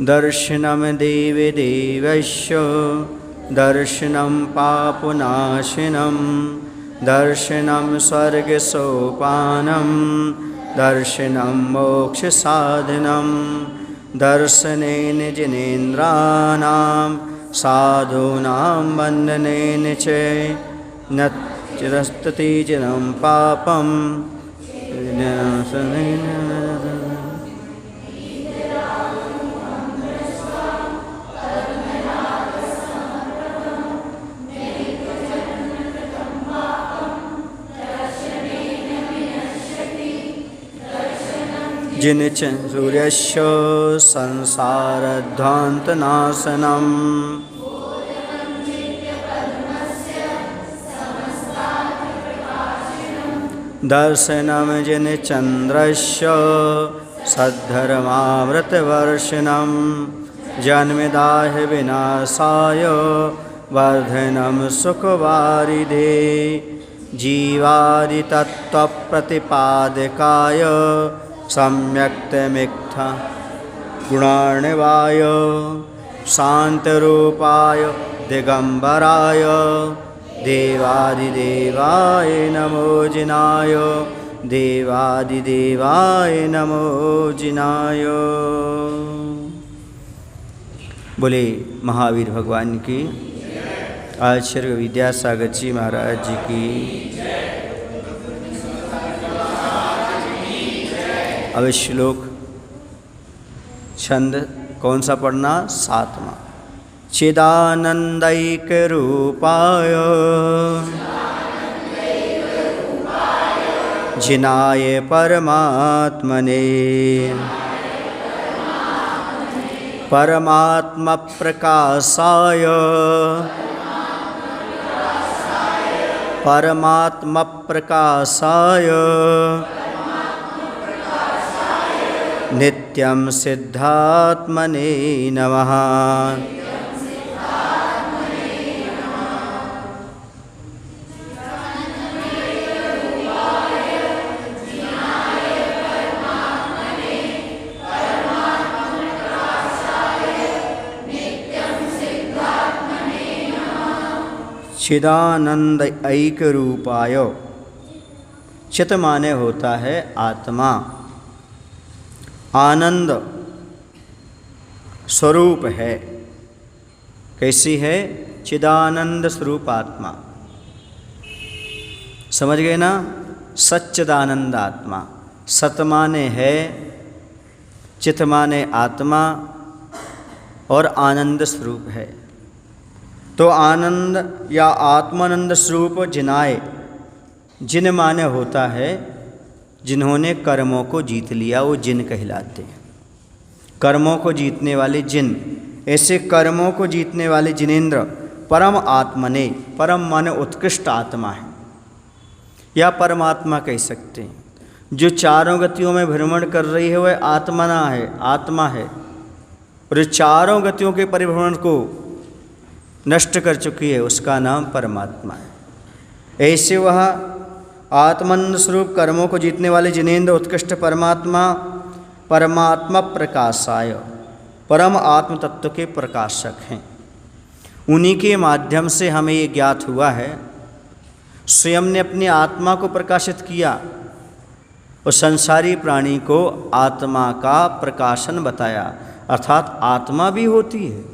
दर्शनं देवी देवस्य दर्शनं पापनाशनं दर्शनं स्वर्गसोपानं दर्शनं मोक्षसाधनं दर्शनेन जिनेन्द्राणां साधूनां वन्दनेन च नत्यस्तति जनं पापं जिन सूर्यस्य संसारध्वान्तनाशनम् दर्शनं जिन चन्द्रस्य सद्धर्मामृतवर्षणं जन्मदाह विनाशाय वर्धनं सुखवारिधे जीवादितत्त्वप्रतिपादकाय सम्यक्तमित्था गुणार्णवाय शान्तरूपाय दिगम्बराय देवादिदेवाय नमो जिनाय देवादिदेवाय नमो जिनाय। बोले महावीर भगवान की, आचार्य विद्यासागर जी महाराज जी की। अब श्लोक छंद कौन सा पढ़ना? 7वां। चिदानंदैक रूपाय जिनाय परमात्मने परमात्मा प्रकाशाय परमात्मा प्रकाशाय नित्यं सिद्धात्मने नमः। चिदानंद ऐक रूपाय। चित माने होता है आत्मा, आनंद स्वरूप है। कैसी है? चिदानंद स्वरूप आत्मा। समझ गए ना? सच्चिदानंद आत्मा। सत माने है, चित माने आत्मा और आनंद स्वरूप है। तो आनंद या आत्मानंद स्वरूप जिनाए, जिन माने होता है जिन्होंने कर्मों को जीत लिया, वो जिन कहलाते हैं। कर्मों को जीतने वाले जिन। ऐसे कर्मों को जीतने वाले जिनेन्द्र परम आत्मने, परम माने उत्कृष्ट आत्मा है या परमात्मा कह सकते हैं। जो चारों गतियों में भ्रमण कर रही है वह आत्मना है, आत्मा है। और चारों गतियों के परिभ्रमण को नष्ट कर चुकी है, उसका नाम परमात्मा है। ऐसे वह आत्मानंद स्वरूप कर्मों को जीतने वाले जिनेन्द्र उत्कृष्ट परमात्मा परमात्मा प्रकाशाय, परम आत्म तत्व के प्रकाशक हैं। उन्हीं के माध्यम से हमें ये ज्ञात हुआ है, स्वयं ने अपनी आत्मा को प्रकाशित किया और संसारी प्राणी को आत्मा का प्रकाशन बताया, अर्थात आत्मा भी होती है।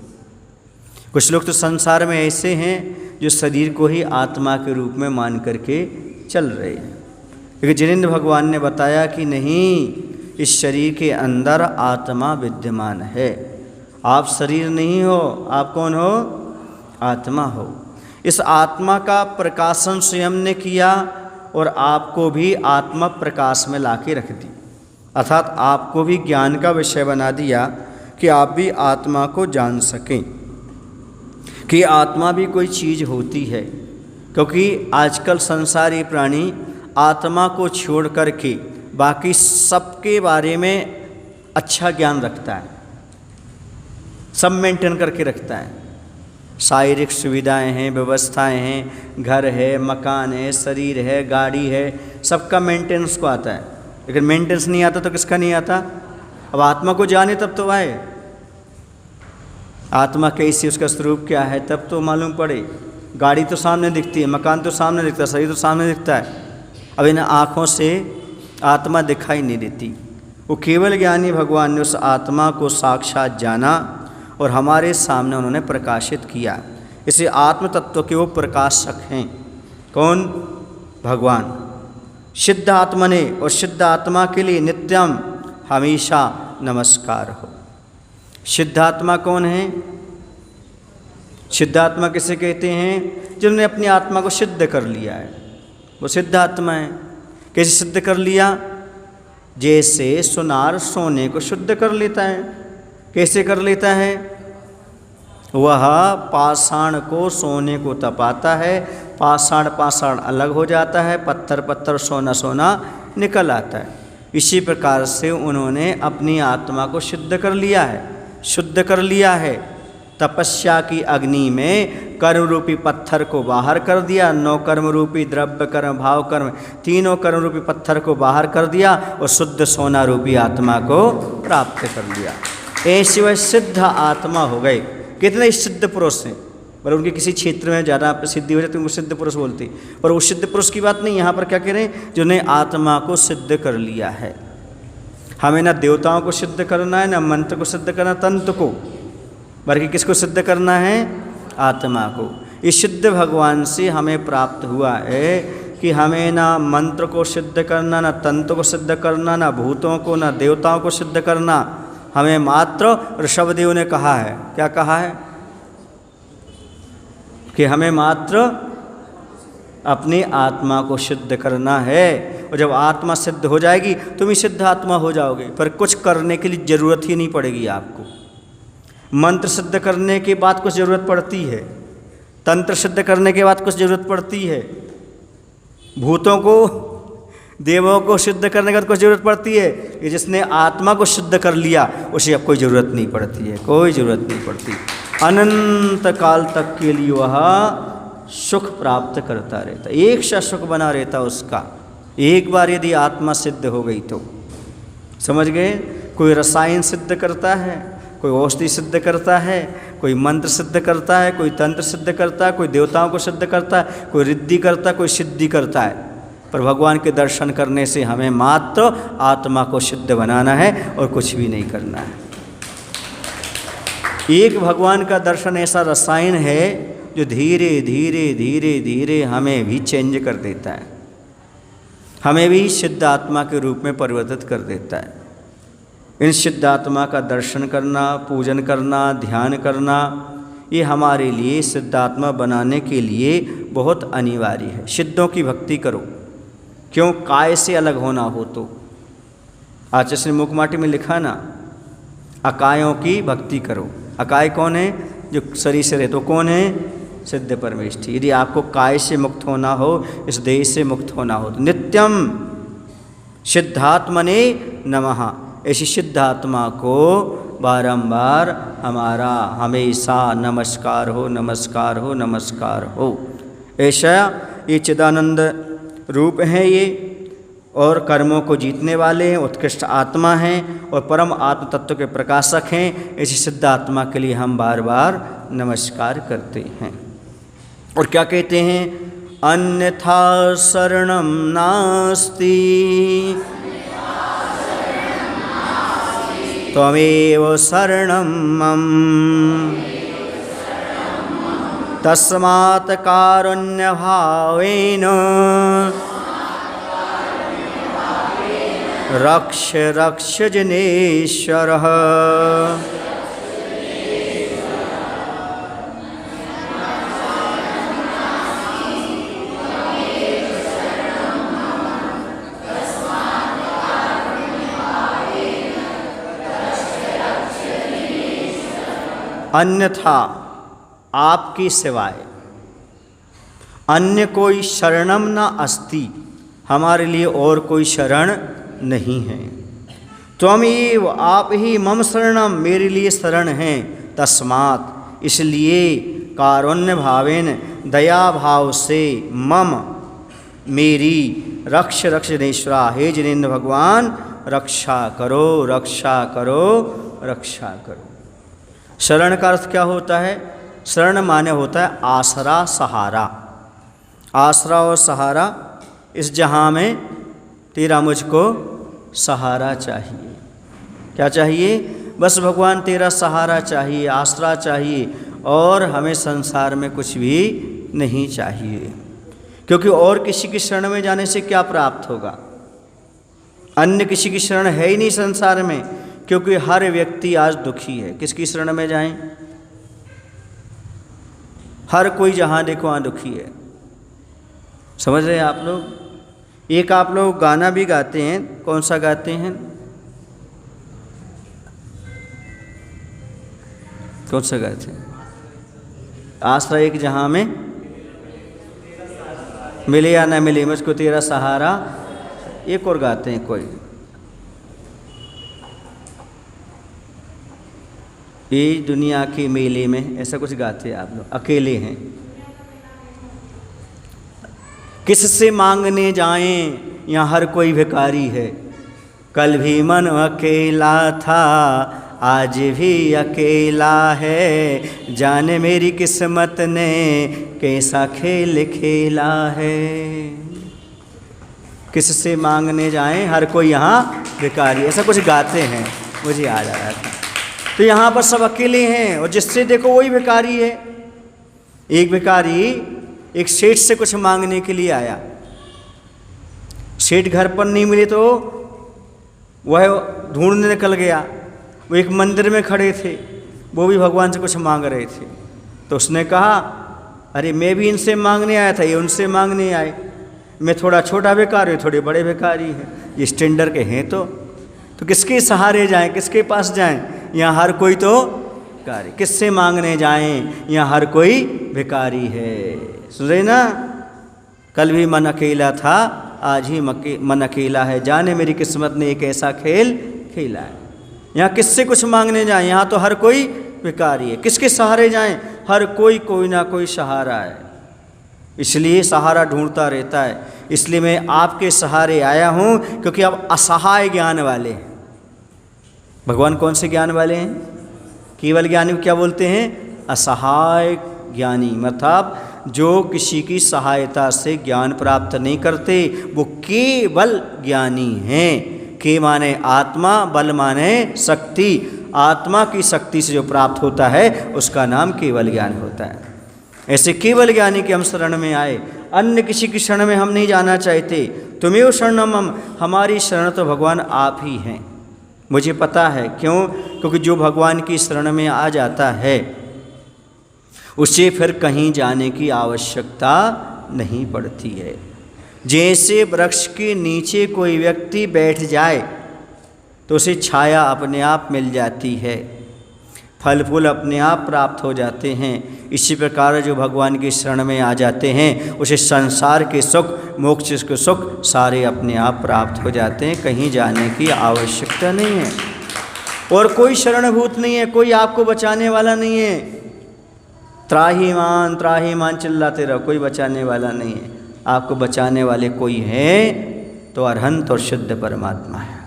कुछ लोग तो संसार में ऐसे हैं जो शरीर को ही आत्मा के रूप में मान करके चल रहे हैं, लेकिन जिनेन्द्र भगवान ने बताया कि नहीं, इस शरीर के अंदर आत्मा विद्यमान है। आप शरीर नहीं हो, आप कौन हो? आत्मा हो। इस आत्मा का प्रकाशन स्वयं ने किया और आपको भी आत्मा प्रकाश में लाके रख दी, अर्थात आपको भी ज्ञान का विषय बना दिया कि आप भी आत्मा को जान सकें कि आत्मा भी कोई चीज़ होती है। क्योंकि आजकल संसारी प्राणी आत्मा को छोड़ करके बाकी सबके बारे में अच्छा ज्ञान रखता है, सब मेंटेन करके रखता है। शारीरिक सुविधाएं हैं, व्यवस्थाएं हैं, घर है, मकान है, शरीर है, गाड़ी है, सबका मेंटेनेंस को आता है। लेकिन मेंटेनेंस नहीं आता तो किसका नहीं आता? अब आत्मा को जाने तब तो आए। आत्मा कैसी, उसका स्वरूप क्या है, तब तो मालूम पड़े। गाड़ी तो सामने दिखती है, मकान तो सामने दिखता है, शरीर तो सामने दिखता है, अब इन आँखों से आत्मा दिखाई नहीं देती। वो केवल ज्ञानी भगवान ने उस आत्मा को साक्षात जाना और हमारे सामने उन्होंने प्रकाशित किया। इसे आत्म तत्व के वो प्रकाशक हैं। कौन? भगवान। सिद्ध आत्मने और सिद्ध आत्मा के लिए नित्यम हमेशा नमस्कार हो। सिद्धात्मा कौन है? सिद्धात्मा किसे कहते हैं? जिन्होंने अपनी आत्मा को सिद्ध कर लिया है, वो सिद्धात्मा है। कैसे सिद्ध कर लिया? जैसे सुनार सोने को शुद्ध कर लेता है। कैसे कर लेता है? वह पाषाण को सोने को तपाता है, पाषाण पाषाण अलग हो जाता है, पत्थर पत्थर सोना सोना निकल आता है। इसी प्रकार से उन्होंने अपनी आत्मा को सिद्ध कर लिया है, शुद्ध कर लिया है। तपस्या की अग्नि में कर्म रूपी पत्थर को बाहर कर दिया, 9 कर्म रूपी द्रव्य कर्म भाव कर्म तीनों कर्म रूपी पत्थर को बाहर कर दिया और शुद्ध सोना रूपी आत्मा को प्राप्त कर लिया। ऐसे वह सिद्ध आत्मा हो गए। कितने सिद्ध पुरुष हैं, पर उनके किसी क्षेत्र में ज़्यादा प्रसिद्धि हो जाती है उनको सिद्ध पुरुष बोलते, पर वो सिद्ध पुरुष की बात नहीं। यहाँ पर क्या कह रहे हैं? जिन्होंने आत्मा को सिद्ध कर लिया है। हमें ना देवताओं को सिद्ध करना है, ना मंत्र को सिद्ध करना, तंत्र को, बल्कि किसको सिद्ध करना है? आत्मा को। इस सिद्ध भगवान से हमें प्राप्त हुआ है कि हमें ना मंत्र को सिद्ध करना, ना तंत्र को सिद्ध करना, ना भूतों को, ना देवताओं को सिद्ध करना। हमें मात्र ऋषभदेव ने कहा है, क्या कहा है? कि हमें मात्र अपनी आत्मा को सिद्ध करना है। और जब आत्मा सिद्ध हो जाएगी तुम ही सिद्ध आत्मा हो जाओगे, पर कुछ करने के लिए ज़रूरत ही नहीं पड़ेगी आपको। मंत्र सिद्ध करने के बाद कुछ ज़रूरत पड़ती है, तंत्र सिद्ध करने के बाद कुछ ज़रूरत पड़ती है, भूतों को देवों को सिद्ध करने के बाद कुछ ज़रूरत पड़ती है। कि जिसने आत्मा को सिद्ध कर लिया उसे अब कोई ज़रूरत नहीं पड़ती है, कोई ज़रूरत नहीं पड़ती। अनंत काल तक के लिए वह सुख प्राप्त करता रहता, एक सा सुख बना रहता उसका। एक बार यदि आत्मा सिद्ध हो गई तो समझ गए। कोई रसायन सिद्ध करता है, कोई औषधि सिद्ध करता है, कोई मंत्र सिद्ध करता है, कोई तंत्र सिद्ध करता है, कोई देवताओं को सिद्ध करता है, कोई रिद्धि करता है, कोई सिद्धि करता है। पर भगवान के दर्शन करने से हमें मात्र आत्मा को सिद्ध बनाना है और कुछ भी नहीं करना है। एक भगवान का दर्शन ऐसा रसायन है जो धीरे धीरे धीरे धीरे हमें भी चेंज कर देता है, हमें भी सिद्ध आत्मा के रूप में परिवर्तित कर देता है। इन सिद्ध आत्मा का दर्शन करना, पूजन करना, ध्यान करना, ये हमारे लिए सिद्ध आत्मा बनाने के लिए बहुत अनिवार्य है। सिद्धों की भक्ति करो, क्यों? काय से अलग होना हो तो। आज इसने मुखमाटी में लिखा ना, अकायों की भक्ति करो। अकाय कौन है? जो शरीर से रहे। तो कौन है? सिद्ध परमेष्ठी। यदि आपको काय से मुक्त होना हो, इस देह से मुक्त होना हो, तो नित्यम सिद्धात्मने नमः, ऐसी सिद्धात्मा को बारंबार हमारा हमेशा नमस्कार हो, नमस्कार हो, नमस्कार हो। ऐसा ये चिदानंद रूप हैं ये, और कर्मों को जीतने वाले हैं, उत्कृष्ट आत्मा हैं और परम आत्म तत्व के प्रकाशक हैं। ऐसी सिद्ध आत्मा के लिए हम बार बार नमस्कार करते हैं। और क्या कहते हैं? अन्यथा शरणं नास्ति त्वमेव शरणं मम तस्मात् कारुण्यभावेन रक्ष रक्ष जनेश्वरः। अन्यथा आपकी सिवाय अन्य कोई शरणम न अस्ति, हमारे लिए और कोई शरण नहीं है। त्वमेव आप ही मम शरणम, मेरे लिए शरण हैं। तस्मात् इसलिए कारुण्य भावेन दया भाव से मम मेरी रक्ष रक्ष जनेश्वरा, हे जिनेन्द्र भगवान रक्षा करो, रक्षा करो, रक्षा करो। शरण का अर्थ क्या होता है? शरण माने होता है आसरा, सहारा। आसरा और सहारा, इस जहाँ में तेरा मुझको सहारा चाहिए। क्या चाहिए? बस भगवान तेरा सहारा चाहिए, आसरा चाहिए, और हमें संसार में कुछ भी नहीं चाहिए। क्योंकि और किसी की शरण में जाने से क्या प्राप्त होगा? अन्य किसी की शरण है ही नहीं संसार में, क्योंकि हर व्यक्ति आज दुखी है। किसकी शरण में जाएं? हर कोई जहाँ देखो वहाँ दुखी है। समझ रहे हैं आप लोग? एक आप लोग गाना भी गाते हैं, कौन सा गाते हैं? कौन सा गाते हैं? आसरा एक जहाँ में मिले या न मिले मुझको तेरा सहारा। एक और गाते हैं कोई, ये दुनिया के मेले में, ऐसा कुछ गाते हैं आप लोग। अकेले हैं, किससे मांगने जाएं, यहाँ हर कोई भिखारी है। कल भी मन अकेला था, आज भी अकेला है, जाने मेरी किस्मत ने कैसा खेल खेला है। किससे मांगने जाएं, हर कोई यहाँ भिखारी, ऐसा कुछ गाते हैं, मुझे याद आ रहा था। तो यहाँ पर सब अकेले हैं, और जिससे देखो वही भिखारी है। एक भिखारी एक सेठ से कुछ मांगने के लिए आया। सेठ घर पर नहीं मिले तो वह ढूंढने निकल गया। वो एक मंदिर में खड़े थे, वो भी भगवान से कुछ मांग रहे थे। तो उसने कहा, अरे मैं भी इनसे मांगने आया था, ये उनसे मांगने आए। मैं थोड़ा छोटा भिखारी हूँ, थोड़े बड़े भिखारी हैं, ये स्टैंडर्ड के हैं। तो किसके सहारे जाएं, किसके पास जाएं? यहाँ हर कोई तो भिखारी। किससे मांगने जाएं, यहाँ हर कोई भिखारी है। सुन रहे ना? कल भी मन अकेला था, आज ही मन अकेला है, जाने मेरी किस्मत ने एक ऐसा खेल खेला है। यहाँ किससे कुछ मांगने जाएं, यहाँ तो हर कोई भिखारी है। किसके सहारे जाएं? हर कोई कोई ना कोई सहारा है, इसलिए सहारा ढूंढता रहता है। इसलिए मैं आपके सहारे आया हूँ, क्योंकि आप असहाय ज्ञान वाले हैं। भगवान कौन से ज्ञान वाले हैं? केवल ज्ञानी को क्या बोलते हैं? असहाय ज्ञानी। मतलब जो किसी की सहायता से ज्ञान प्राप्त नहीं करते, वो केवल ज्ञानी हैं। के माने आत्मा, बल माने शक्ति। आत्मा की शक्ति से जो प्राप्त होता है उसका नाम केवल ज्ञान होता है। ऐसे केवल ज्ञानी के हम शरण में आए, अन्य किसी की शरण में हम नहीं जाना चाहते। तुम्हें शरणम, हमारी शरण तो भगवान आप ही हैं। मुझे पता है, क्यों? क्योंकि जो भगवान की शरण में आ जाता है उसे फिर कहीं जाने की आवश्यकता नहीं पड़ती है। जैसे वृक्ष के नीचे कोई व्यक्ति बैठ जाए तो उसे छाया अपने आप मिल जाती है, फल फूल अपने आप प्राप्त हो जाते हैं। इसी प्रकार जो भगवान की शरण में आ जाते हैं उसे संसार के सुख, मोक्ष के सुख सारे अपने आप प्राप्त हो जाते हैं, कहीं जाने की आवश्यकता नहीं है। और कोई शरणभूत नहीं है, कोई आपको बचाने वाला नहीं है। त्राहीमान चिल्लाते रहो, कोई बचाने वाला नहीं है। आपको बचाने वाले कोई हैं तो अरहंत और शुद्ध परमात्मा है।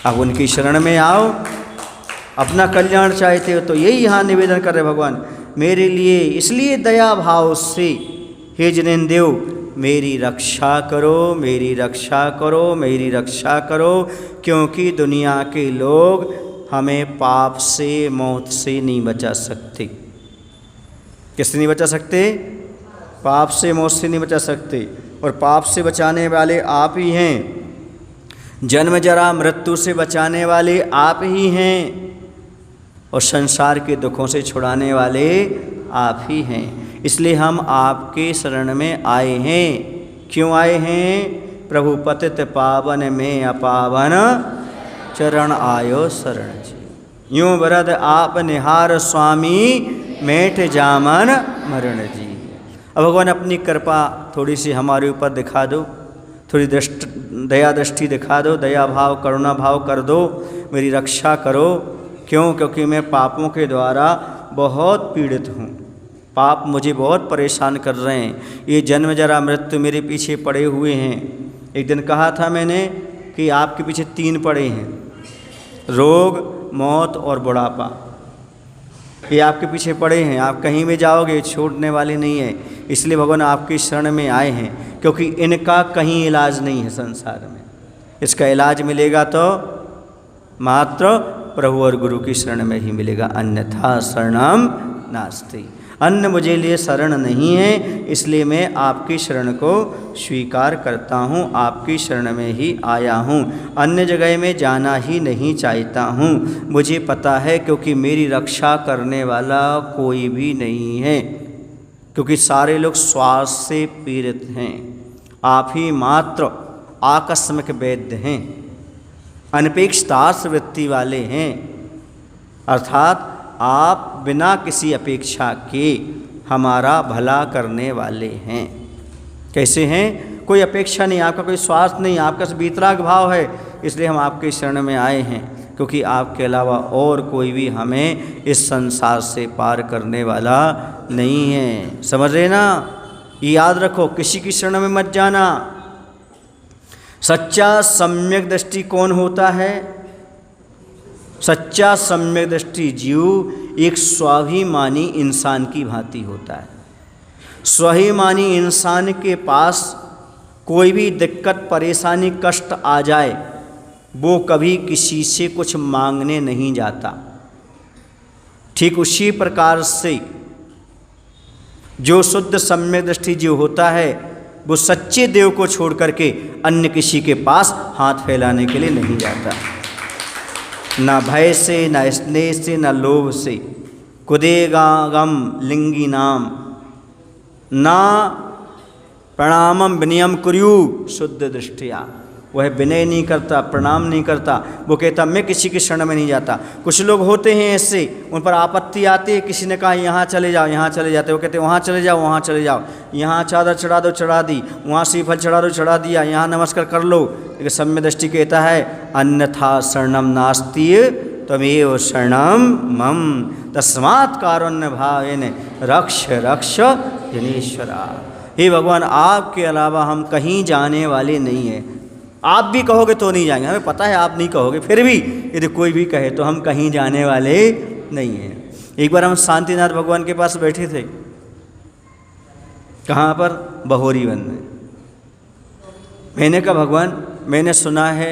अब उनकी शरण में आओ, अपना कल्याण चाहते हो तो यही यहाँ निवेदन कर रहे भगवान, मेरे लिए इसलिए दया भाव से हे जिनेंद्र मेरी रक्षा करो, मेरी रक्षा करो, मेरी रक्षा करो। क्योंकि दुनिया के लोग हमें पाप से, मौत से नहीं बचा सकते। किससे नहीं बचा सकते? पाप से, मौत से नहीं बचा सकते। और पाप से बचाने वाले आप ही हैं, जन्म जरा मृत्यु से बचाने वाले आप ही हैं, और संसार के दुखों से छुड़ाने वाले आप ही हैं। इसलिए हम आपके शरण में आए हैं। क्यों आए हैं? प्रभु पतित पावन में अपावन चरण आयो शरण जी। यूं वरद आप निहार स्वामी मेठ जामन मरण जी। अब भगवान अपनी कृपा थोड़ी सी हमारे ऊपर दिखा दो, थोड़ी दया दृष्टि दिखा दो, दया भाव करुणा भाव कर दो, मेरी रक्षा करो। क्यों? क्योंकि मैं पापों के द्वारा बहुत पीड़ित हूँ, पाप मुझे बहुत परेशान कर रहे हैं। ये जन्म जरा मृत्यु मेरे पीछे पड़े हुए हैं। एक दिन कहा था मैंने कि आपके पीछे 3 पड़े हैं, रोग, मौत और बुढ़ापा। ये आपके पीछे पड़े हैं, आप कहीं भी जाओगे छोड़ने वाले नहीं हैं। इसलिए भगवान आपकी शरण में आए हैं, क्योंकि इनका कहीं इलाज नहीं है संसार में। इसका इलाज मिलेगा तो मात्र प्रभु और गुरु की शरण में ही मिलेगा, अन्यथा शरणम नास्ति। अन्य मुझे लिए शरण नहीं है, इसलिए मैं आपकी शरण को स्वीकार करता हूँ, आपकी शरण में ही आया हूँ। अन्य जगह में जाना ही नहीं चाहता हूँ। मुझे पता है क्योंकि मेरी रक्षा करने वाला कोई भी नहीं है, क्योंकि सारे लोग श्वास से पीड़ित हैं। आप ही मात्र आकस्मिक वैद्य हैं, अनपेक्षतार्थ वृत्ति वाले हैं, अर्थात आप बिना किसी अपेक्षा के हमारा भला करने वाले हैं। कैसे हैं? कोई अपेक्षा नहीं, आपका कोई स्वार्थ नहीं, आपका वीतराग भाव है, इसलिए हम आपके शरण में आए हैं, क्योंकि आपके अलावा और कोई भी हमें इस संसार से पार करने वाला नहीं है। समझ रहे ना? ये याद रखो, किसी की शरण में मत जाना। सच्चा सम्यक दृष्टि कौन होता है? सच्चा सम्यक दृष्टि जीव एक स्वाभिमानी इंसान की भांति होता है। स्वाभिमानी इंसान के पास कोई भी दिक्कत, परेशानी, कष्ट आ जाए, वो कभी किसी से कुछ मांगने नहीं जाता। ठीक उसी प्रकार से जो शुद्ध सम्यक दृष्टि जीव होता है, वो सच्चे देव को छोड़ करके अन्य किसी के पास हाथ फैलाने के लिए नहीं जाता। ना भय से, ना स्नेह से, ना लोभ से। कुदेगागम लिंगी नाम ना प्रणामम विनयम कुर्यु शुद्ध दृष्टिया। वह विनय नहीं करता, प्रणाम नहीं करता, वो कहता मैं किसी की शरण में नहीं जाता। कुछ लोग होते हैं ऐसे, उन पर आपत्ति आती है, किसी ने कहा यहाँ चले जाओ, यहाँ चले जाते, वो कहते वहाँ चले जाओ, वहाँ चले जाओ, यहाँ चादर चढ़ा दो, चढ़ा दी, वहाँ श्रीफल चढ़ा दो, चढ़ा दिया, यहाँ नमस्कार कर लो। लेकिन सम्यक दृष्टि कहता है अन्यथा शरणम नास्ति त्वमेव शरणम मम तस्मात् कारुण्य भावेन रक्ष रक्ष जनेश्वरा। हे भगवान, आपके अलावा हम कहीं जाने वाले नहीं हैं। आप भी कहोगे तो नहीं जाएंगे, हमें पता है आप नहीं कहोगे, फिर भी यदि कोई भी कहे तो हम कहीं जाने वाले नहीं हैं। एक बार हम शांतिनाथ भगवान के पास बैठे थे। कहाँ पर? बहोरी वन में। मैंने कहा भगवान, मैंने सुना है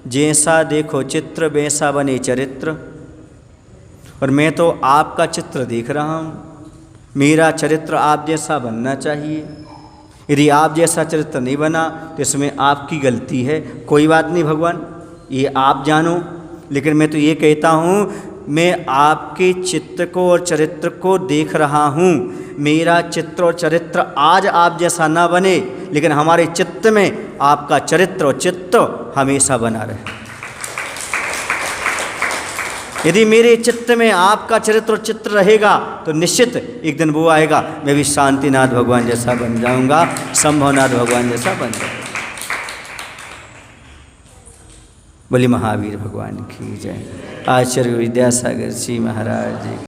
जैसा देखो चित्र वैसा बने चरित्र, और मैं तो आपका चित्र देख रहा हूँ। मेरा चरित्र आप जैसा बनना चाहिए। यदि आप जैसा चरित्र नहीं बना तो इसमें आपकी गलती है। कोई बात नहीं भगवान, ये आप जानो, लेकिन मैं तो ये कहता हूँ, मैं आपके चित्र को और चरित्र को देख रहा हूँ। मेरा चित्र और चरित्र आज आप जैसा ना बने, लेकिन हमारे चित्त में आपका चरित्र और चित्त हमेशा बना रहे। यदि मेरे चित्त में आपका चरित्र और चित्र रहेगा तो निश्चित एक दिन वो आएगा, मैं भी शांतिनाथ भगवान जैसा बन जाऊंगा, संभवनाथ भगवान जैसा बन जाऊंगा। बोली महावीर भगवान की जय। आचार्य विद्यासागर जी महाराज जी।